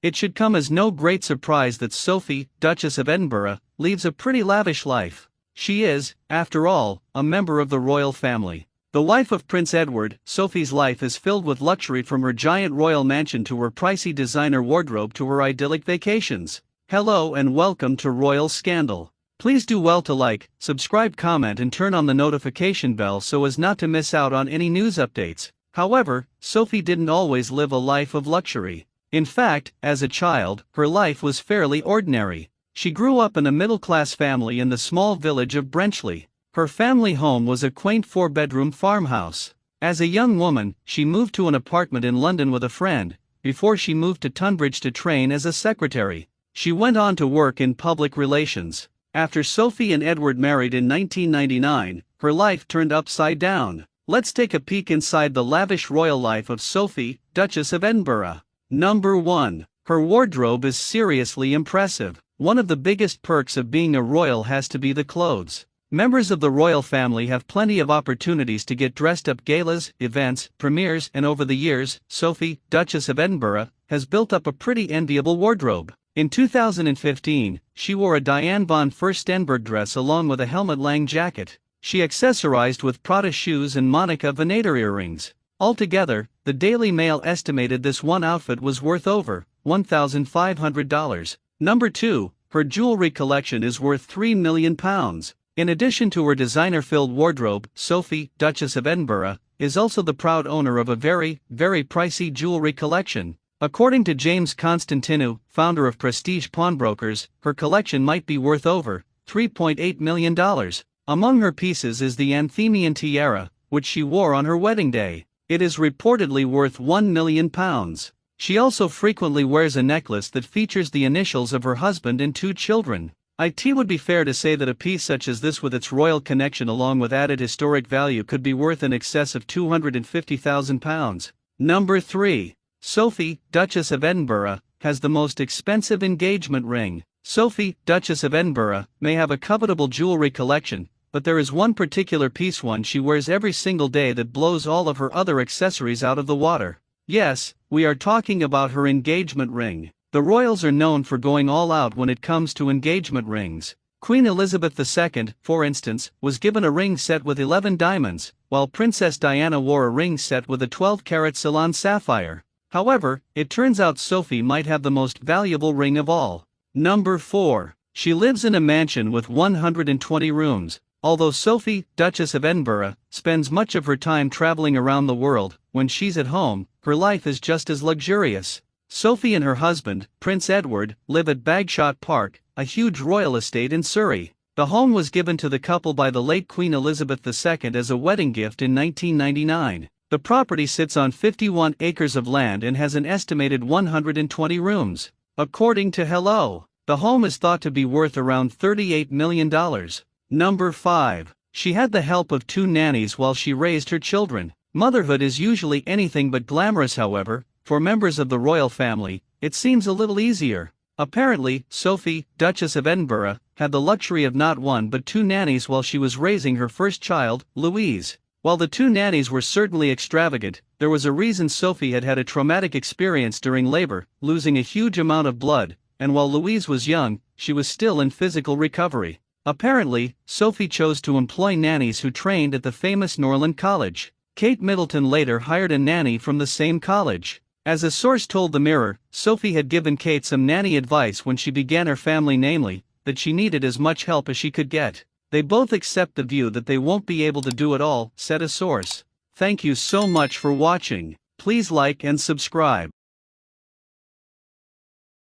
It should come as no great surprise that Sophie, Duchess of Edinburgh, leads a pretty lavish life. She is, after all, a member of the royal family. The wife of Prince Edward, Sophie's life is filled with luxury, from her giant royal mansion to her pricey designer wardrobe to her idyllic vacations. Hello and welcome to Royal Scandal. Please do well to like, subscribe, comment and turn on the notification bell so as not to miss out on any news updates. However, Sophie didn't always live a life of luxury. In fact, as a child, her life was fairly ordinary. She grew up in a middle-class family in the small village of Brenchley. Her family home was a quaint 4-bedroom farmhouse. As a young woman, she moved to an apartment in London with a friend, before she moved to Tunbridge to train as a secretary. She went on to work in public relations. After Sophie and Edward married in 1999, her life turned upside down. Let's take a peek inside the lavish royal life of Sophie, Duchess of Edinburgh. Number 1. Her wardrobe is seriously impressive. One of the biggest perks of being a royal has to be the clothes. Members of the royal family have plenty of opportunities to get dressed up: galas, events, premieres, and over the years, Sophie, Duchess of Edinburgh, has built up a pretty enviable wardrobe. In 2015, she wore a Diane von Furstenberg dress along with a Helmut Lang jacket. She accessorized with Prada shoes and Monica Vinader earrings. Altogether, the Daily Mail estimated this one outfit was worth over $1,500. Number 2. Her jewelry collection is worth £3 million. In addition to her designer-filled wardrobe, Sophie, Duchess of Edinburgh, is also the proud owner of a very, very pricey jewelry collection. According to James Constantinou, founder of Prestige Pawnbrokers, her collection might be worth over $3.8 million. Among her pieces is the Anthemian tiara, which she wore on her wedding day. It is reportedly worth £1 million. She also frequently wears a necklace that features the initials of her husband and 2 children. It would be fair to say that a piece such as this with its royal connection along with added historic value could be worth in excess of £250,000. Number 3. Sophie, Duchess of Edinburgh, has the most expensive engagement ring. Sophie, Duchess of Edinburgh, may have a covetable jewelry collection, but there is one particular piece one she wears every single day that blows all of her other accessories out of the water. Yes, we are talking about her engagement ring. The royals are known for going all out when it comes to engagement rings. Queen Elizabeth II, for instance, was given a ring set with 11 diamonds, while Princess Diana wore a ring set with a 12-carat Ceylon sapphire. However, it turns out Sophie might have the most valuable ring of all. Number 4. She lives in a mansion with 120 rooms. Although Sophie, Duchess of Edinburgh, spends much of her time traveling around the world, when she's at home, her life is just as luxurious. Sophie and her husband, Prince Edward, live at Bagshot Park, a huge royal estate in Surrey. The home was given to the couple by the late Queen Elizabeth II as a wedding gift in 1999. The property sits on 51 acres of land and has an estimated 120 rooms. According to Hello, the home is thought to be worth around $38 million. Number 5. She had the help of 2 nannies while she raised her children. Motherhood is usually anything but glamorous, however. For members of the royal family, it seems a little easier. Apparently, Sophie, Duchess of Edinburgh, had the luxury of not 1 but 2 nannies while she was raising her first child, Louise. While the 2 nannies were certainly extravagant, there was a reason. Sophie had had a traumatic experience during labor, losing a huge amount of blood, and while Louise was young, she was still in physical recovery. Apparently, Sophie chose to employ nannies who trained at the famous Norland College. Kate Middleton later hired a nanny from the same college. As a source told the Mirror, Sophie had given Kate some nanny advice when she began her family, namely, that she needed as much help as she could get. They both accept the view that they won't be able to do it all, said a source. Thank you so much for watching. Please like and subscribe.